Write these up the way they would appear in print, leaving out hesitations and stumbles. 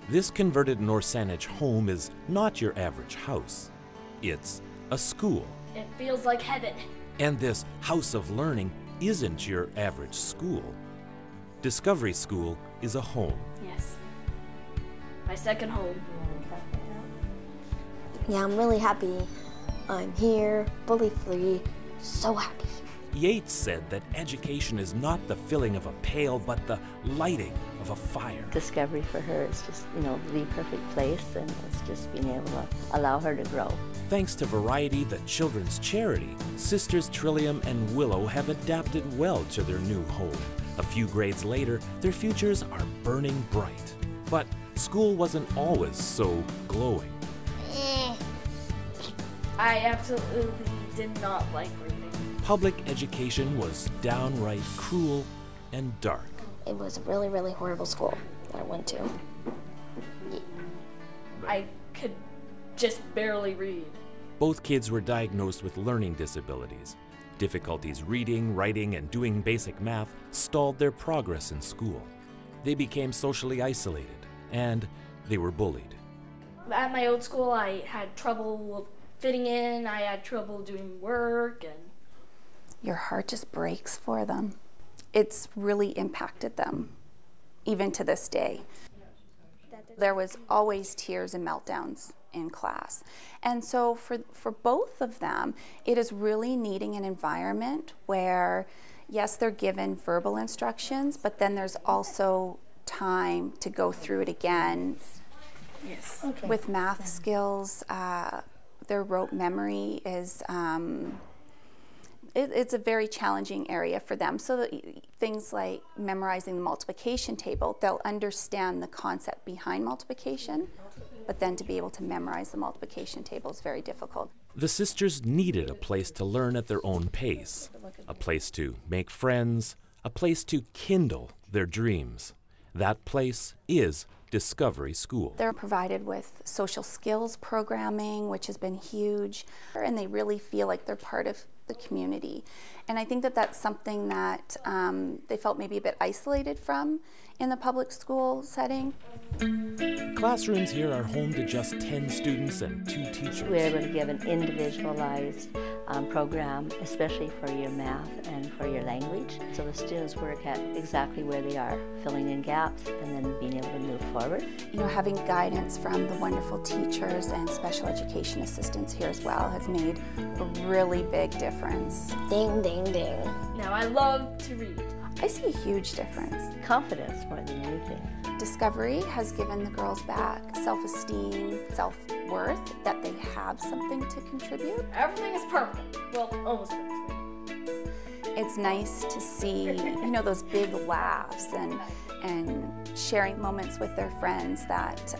This converted Norsanage home is not your average house. It's a school. It feels like heaven. And this house of learning isn't your average school. Discovery School is a home. Yes. My second home. Yeah, I'm really happy. I'm here, bully-free, so happy. Yates said that education is not the filling of a pail, but the lighting of a fire. Discovery for her is just, the perfect place, and it's just being able to allow her to grow. Thanks to Variety, the children's charity, Sisters Trillium and Willow have adapted well to their new home. A few grades later, their futures are burning bright. But school wasn't always so glowing. I absolutely did not like reading. Public education was downright cruel and dark. It was a really, really horrible school that I went to. I could just barely read. Both kids were diagnosed with learning disabilities. Difficulties reading, writing, and doing basic math stalled their progress in school. They became socially isolated, and they were bullied. At my old school, I had trouble fitting in, I had trouble doing work, and your heart just breaks for them. It's really impacted them, even to this day. There was always tears and meltdowns in class. And so for both of them, it is really needing an environment where, yes, they're given verbal instructions, but then there's also time to go through it again. yes. Okay. With math skills, their rote memory is, it's a very challenging area for them. So things like memorizing the multiplication table, they'll understand the concept behind multiplication, but then to be able to memorize the multiplication table is very difficult. The sisters needed a place to learn at their own pace, a place to make friends, a place to kindle their dreams. That place is Discovery School. They're provided with social skills programming, which has been huge, and they really feel like they're part of the community. And I think that that's something that they felt maybe a bit isolated from in the public school setting. Classrooms here are home to just 10 students and 2 teachers. We're able to give an individualized program, especially for your math and for your language. So the students work at exactly where they are, filling in gaps and then being able to move forward. Having guidance from the wonderful teachers and special education assistants here as well has made a really big difference. Ding, ding, ding. Now I love to read. I see a huge difference. Confidence more than anything. Discovery has given the girls back self-esteem, self-worth, that they have something to contribute. Everything is perfect. Well, almost everything. It's nice to see, those big laughs and sharing moments with their friends that,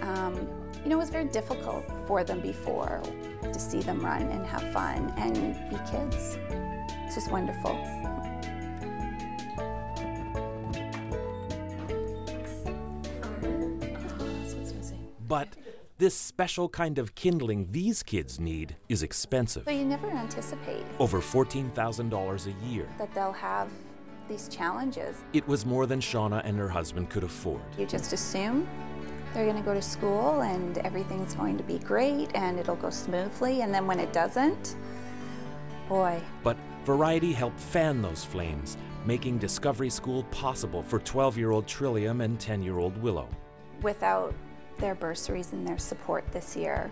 was very difficult for them before, to see them run and have fun and be kids. It's just wonderful. But this special kind of kindling these kids need is expensive. So you never anticipate Over $14,000 a year. that they'll have these challenges. It was more than Shawna and her husband could afford. You just assume they're going to go to school and everything's going to be great and it'll go smoothly, and then when it doesn't, boy. But Variety helped fan those flames, making Discovery School possible for 12-year-old Trillium and 10-year-old Willow. Without their bursaries and their support this year,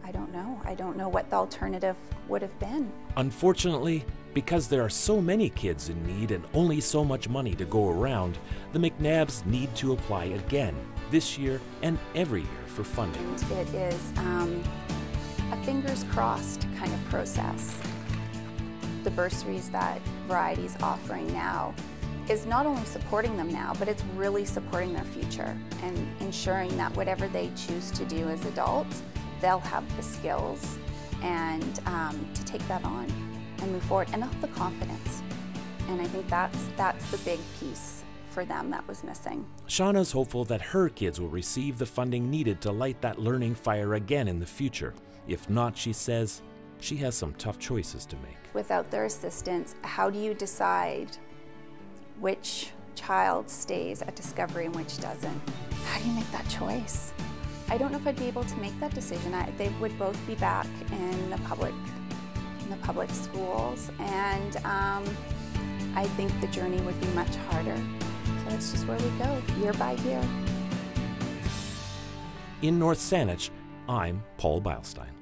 I don't know. I don't know what the alternative would have been. Unfortunately, because there are so many kids in need and only so much money to go around, the McNabbs need to apply again this year and every year for funding. It is a fingers crossed kind of process. The bursaries that Variety is offering now is not only supporting them now, but it's really supporting their future and ensuring that whatever they choose to do as adults, they'll have the skills and to take that on and move forward, and they'll have the confidence. And I think that's the big piece for them that was missing. Shawna's hopeful that her kids will receive the funding needed to light that learning fire again in the future. If not, she says, she has some tough choices to make. Without their assistance, how do you decide which child stays at Discovery and which doesn't? how do you make that choice? I don't know if I'd be able to make that decision. They would both be back in the public schools, and I think the journey would be much harder. So that's just where we go, year by year. In North Saanich, I'm Paul Beilstein.